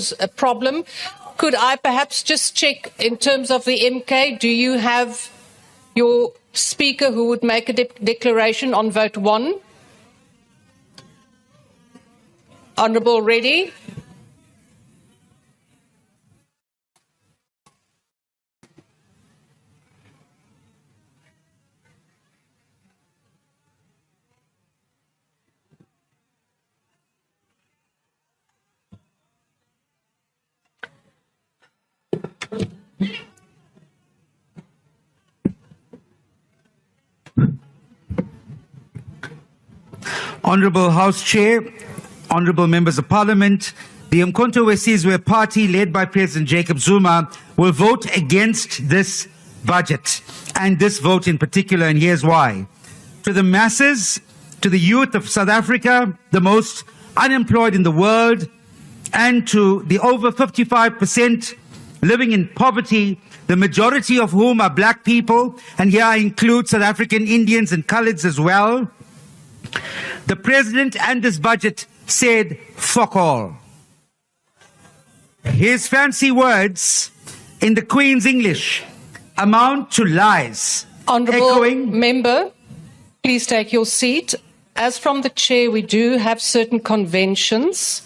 cause a problem. Could I perhaps just check in terms of the MK, do you have your speaker who would make a declaration on vote 1? Honourable Reddy. Honourable House Chair, Honourable Members of Parliament, the Umkhonto we Sizwe Party, led by President Jacob Zuma, will vote against this budget, and this vote in particular, and here's why. To the masses, to the youth of South Africa, the most unemployed in the world, and to the over 55% living in poverty, the majority of whom are black people, and here I include South African Indians and Coloureds as well. The President and this budget said, fuck all. His fancy words in the Queen's English amount to lies. Honourable Member, please take your seat. As from the Chair, we do have certain conventions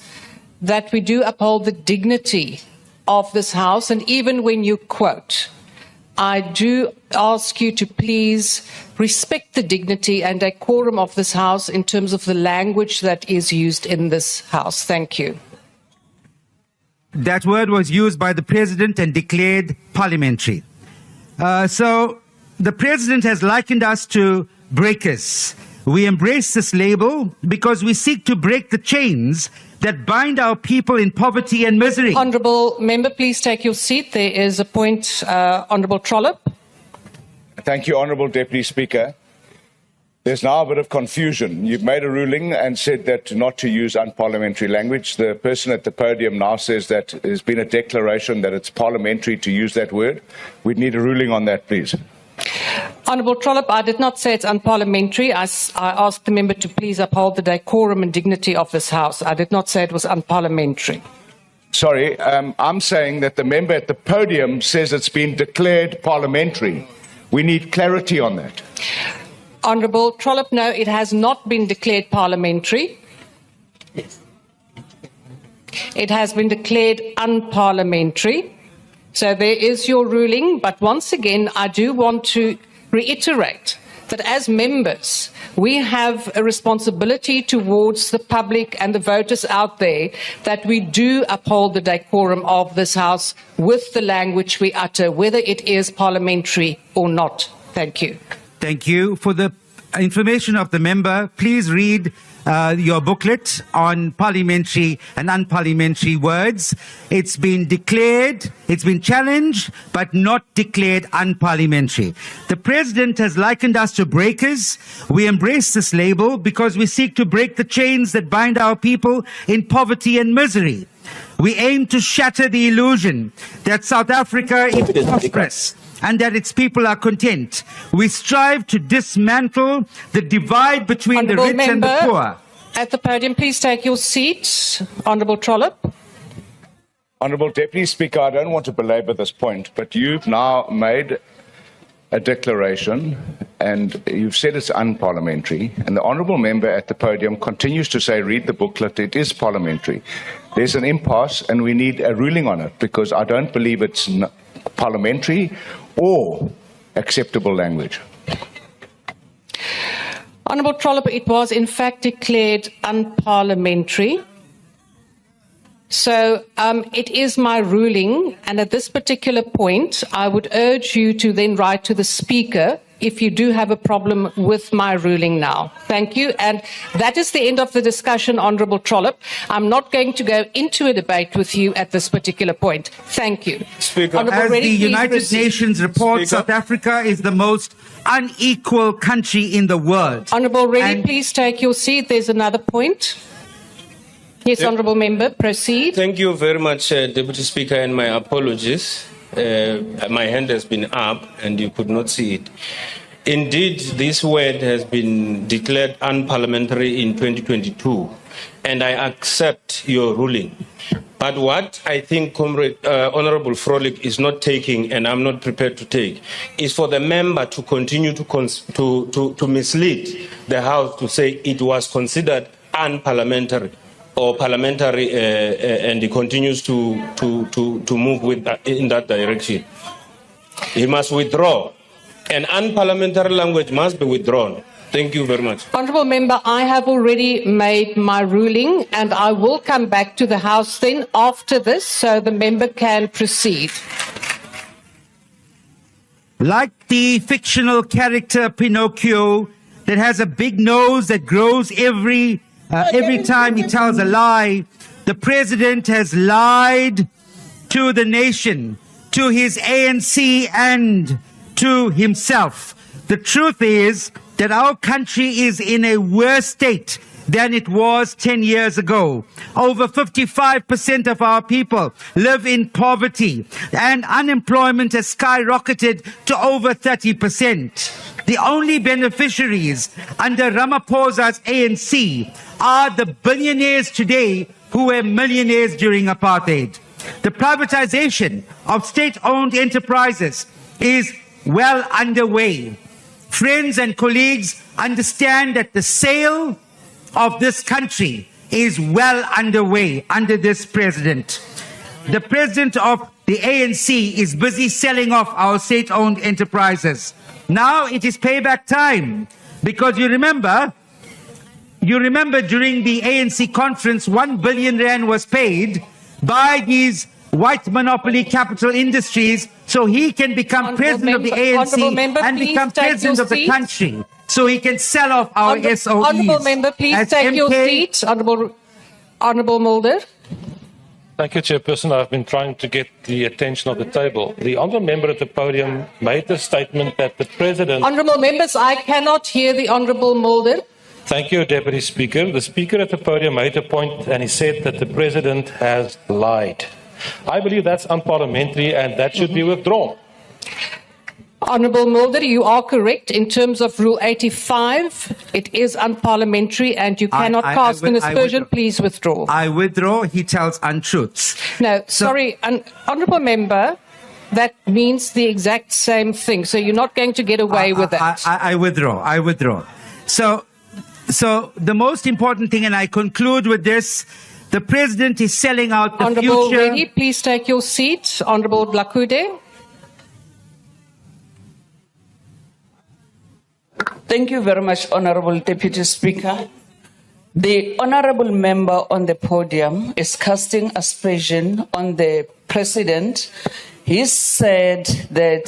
that we do uphold the dignity of this House, and even when you quote, I do ask you to please respect the dignity and decorum of this House in terms of the language that is used in this House. Thank you. That word was used by the President and declared parliamentary. So the President has likened us to breakers. We embrace this label because we seek to break the chains that bind our people in poverty and misery. Honourable Member, please take your seat. There is a point. Honourable Trollip. Thank you, Honourable Deputy Speaker. There's now a bit of confusion. You've made a ruling and said that not to use unparliamentary language. The person at the podium now says that there's been a declaration that it's parliamentary to use that word. We'd need a ruling on that, please. Honourable Trollip, I did not say it's unparliamentary. I asked the member to please uphold the decorum and dignity of this House. I did not say it was unparliamentary. Sorry, I'm saying that the member at the podium says it's been declared parliamentary. We need clarity on that. Honourable Trollip, no, it has not been declared parliamentary. It has been declared unparliamentary. So there is your ruling, but once again, I do want to reiterate that as members, we have a responsibility towards the public and the voters out there that we do uphold the decorum of this House with the language we utter, whether it is parliamentary or not. Thank you. Thank you. For the information of the member, please read your booklet on parliamentary and unparliamentary words. It's been declared, it's been challenged, but not declared unparliamentary. The President has likened us to breakers. We embrace this label because we seek to break the chains that bind our people in poverty and misery. We aim to shatter the illusion that South Africa is prosperous and that its people are content. We strive to dismantle the divide between Honourable the rich and the poor. At the podium, please take your seat. Honourable Trollip. Honourable Deputy Speaker, I don't want to belabor this point, but you've now made a declaration and you've said it's unparliamentary, and the Honourable Member at the podium continues to say, read the booklet, it is parliamentary. There's an impasse and we need a ruling on it because I don't believe it's parliamentary or acceptable language. Honourable Trollip, it was in fact declared unparliamentary. So it is my ruling, and at this particular point, I would urge you to then write to the Speaker if you do have a problem with my ruling now. Thank you. And that is the end of the discussion, Honourable Trollip. I'm not going to go into a debate with you at this particular point. Thank you. Speaker, as the United Nations report, South Africa is the most unequal country in the world. Honourable Reddy, please take your seat. There's another point. Yes, Honourable Member, proceed. Thank you very much, Deputy Speaker, and my apologies. My hand has been up and you could not see it. Indeed, this word has been declared unparliamentary in 2022, and I accept your ruling. But what I think Honorable Frolik is not taking, and I'm not prepared to take, is for the member to continue to mislead the House to say it was considered unparliamentary or parliamentary, and he continues to move in that direction. He must withdraw. And unparliamentary language must be withdrawn. Thank you very much. Honourable Member, I have already made my ruling and I will come back to the House then after this so the member can proceed. Like the fictional character Pinocchio that has a big nose that grows every time he tells a lie, the president has lied to the nation, to his ANC and to himself. The truth is that our country is in a worse state than it was 10 years ago. Over 55% of our people live in poverty and unemployment has skyrocketed to over 30%. The only beneficiaries under Ramaphosa's ANC are the billionaires today who were millionaires during apartheid. The privatization of state-owned enterprises is well underway. Friends and colleagues understand that the sale of this country is well underway under this president. The president of the ANC is busy selling off our state-owned enterprises. Now it is payback time, because you remember during the ANC conference, 1 billion rand was paid by these white monopoly capital industries so he can become president of the ANC and become president of the country, so he can sell off our SOEs. Honourable Member, please take your seat. Honourable Mulder. Thank you, Chairperson. I've been trying to get the attention of the table. The honourable member at the podium made the statement that the President... Honourable Members, I cannot hear the Honourable Mulder. Thank you, Deputy Speaker. The Speaker at the podium made a point and he said that the President has lied. I believe that's unparliamentary and that should be withdrawn. Honourable Mulder, you are correct. In terms of Rule 85, it is unparliamentary and you cannot cast an aspersion. Please withdraw. I withdraw. He tells untruths. No, sorry, Honourable Member, that means the exact same thing. So you're not going to get away with that. I withdraw. I withdraw. So the most important thing, and I conclude with this, the president is selling out the Honourable future. Reddy, please take your seat. Honourable Blakude. Thank you very much, Honourable Deputy Speaker. The Honourable member on the podium is casting aspersion on the President. He said that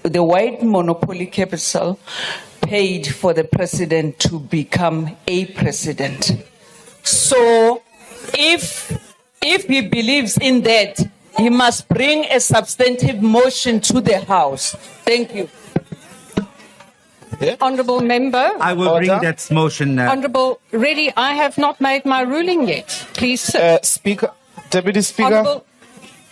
the white monopoly capital paid for the President to become a president. So if he believes in that, he must bring a substantive motion to the House. Thank you. Yeah. Honourable Member. I will bring that motion. Honourable Reddy, I have not made my ruling yet. Please sit. Speaker, Deputy Speaker.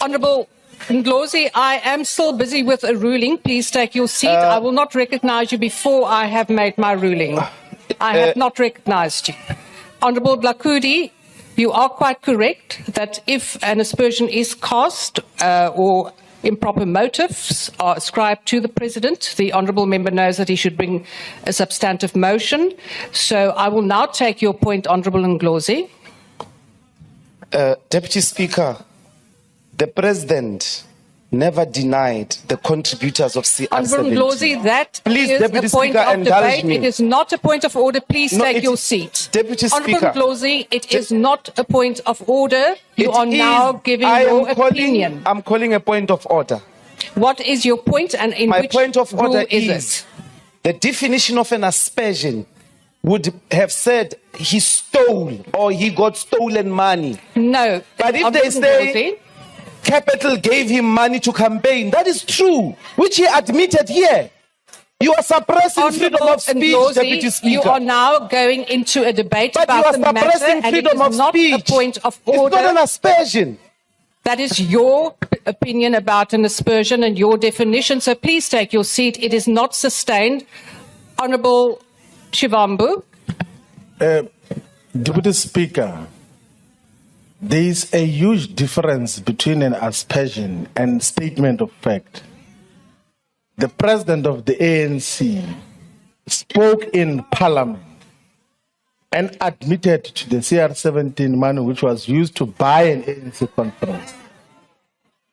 Honourable Ndlozi, I am still busy with a ruling. Please take your seat. I will not recognise you before I have made my ruling. I have not recognised you. Honourable Blakude, you are quite correct that if an aspersion is cast or improper motives are ascribed to the President, the Honourable Member knows that he should bring a substantive motion. So I will now take your point, Honourable Ndlozi. Deputy Speaker, the President never denied the contributors of CR17. Honourable Ndlozi, that Please, is Deputy a point Speaker, of debate. me. It is not a point of order. Please take your seat. Deputy Honourable Speaker, Ndlozi, it is not a point of order. You are now giving your opinion. I'm calling a point of order. What is your point and in My which point of order rule is it? The definition of an aspersion would have said he stole or he got stolen money. No. But if they say Capital gave him money to campaign, that is true, which he admitted here. You are suppressing freedom of speech, Deputy Speaker. You are now going into a debate but about the matter, suppressing and it freedom is of not speech. a point of order. It's not an aspersion. That is your opinion about an aspersion and your definition. So please take your seat. It is not sustained. Honourable Shivambu. Deputy Speaker, there is a huge difference between an aspersion and statement of fact. The president of the ANC spoke in Parliament and admitted to the CR17 money which was used to buy an ANC conference.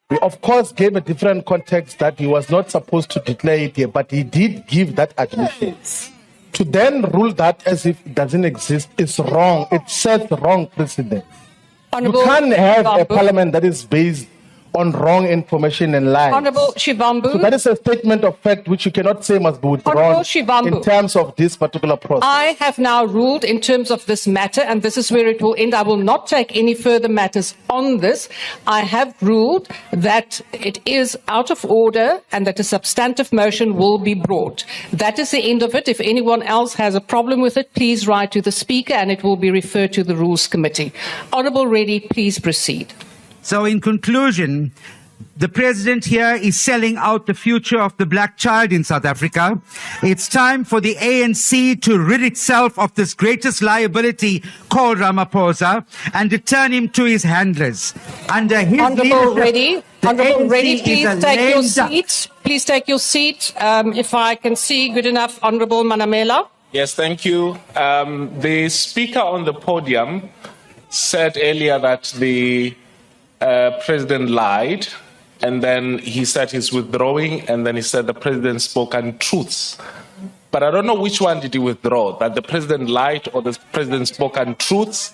We, of course, gave a different context that he was not supposed to declare it here, but he did give that admission. To then rule that as if it doesn't exist is wrong. It sets wrong precedent. Honourable You can't have a Shivambu. parliament that is based on wrong information and lies. Honourable Shivambu. So that is a statement of fact which you cannot say must be withdrawn Honourable Shivambu. in terms of this particular process. I have now ruled in terms of this matter, and this is where it will end. I will not take any further matters on this. I have ruled that it is out of order and that a substantive motion will be brought. That is the end of it. If anyone else has a problem with it, please write to the Speaker and it will be referred to the Rules Committee. Honourable Reddy, please proceed. So in conclusion, the president here is selling out the future of the black child in South Africa. It's time for the ANC to rid itself of this greatest liability called Ramaphosa and return him to his handlers. Under his Honourable leadership, Reddy, the Honourable ANC Reddy, is please a take your lame duck. seat. Please take your seat. If I can see good enough, Honourable Manamela. Yes, thank you. The speaker on the podium said earlier that the president lied, and then he said he's withdrawing, and then he said the president spoke untruths. But I don't know which one did he withdraw, that the president lied or the president spoke untruths.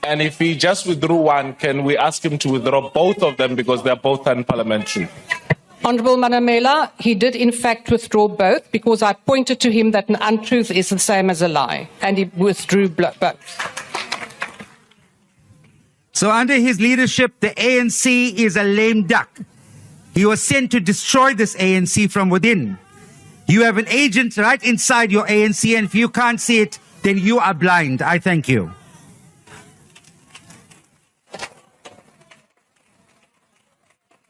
And if he just withdrew one, can we ask him to withdraw both of them because they're both unparliamentary? Honourable Manamela, he did in fact withdraw both because I pointed to him that an untruth is the same as a lie, and he withdrew both. So under his leadership, the ANC is a lame duck. He was sent to destroy this ANC from within. You have an agent right inside your ANC, and if you can't see it, then you are blind. I thank you.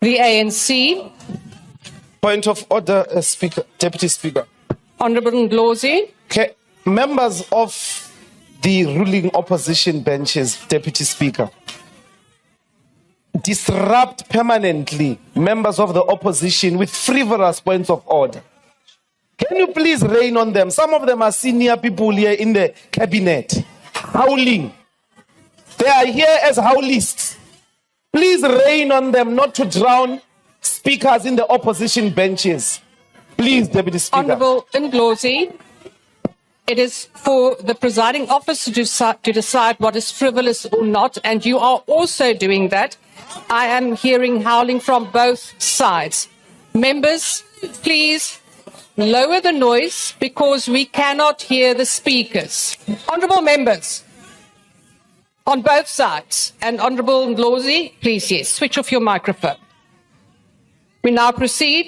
The ANC, Point of order, Speaker, Deputy Speaker. Honourable Ndlozi. Okay. Members of the ruling opposition benches, Deputy Speaker, disrupt permanently members of the opposition with frivolous points of order. Can you please rain on them? Some of them are senior people here in the cabinet, howling. They are here as howlists. Please rain on them not to drown speakers in the opposition benches. Please, Deputy Speaker. Honourable Ndlozi, it is for the presiding officer to decide what is frivolous or not, and you are also doing that. I am hearing howling from both sides. Members, please lower the noise because we cannot hear the speakers. Honourable members, on both sides. And Honourable Ndlozi, please, yes, switch off your microphone. We now proceed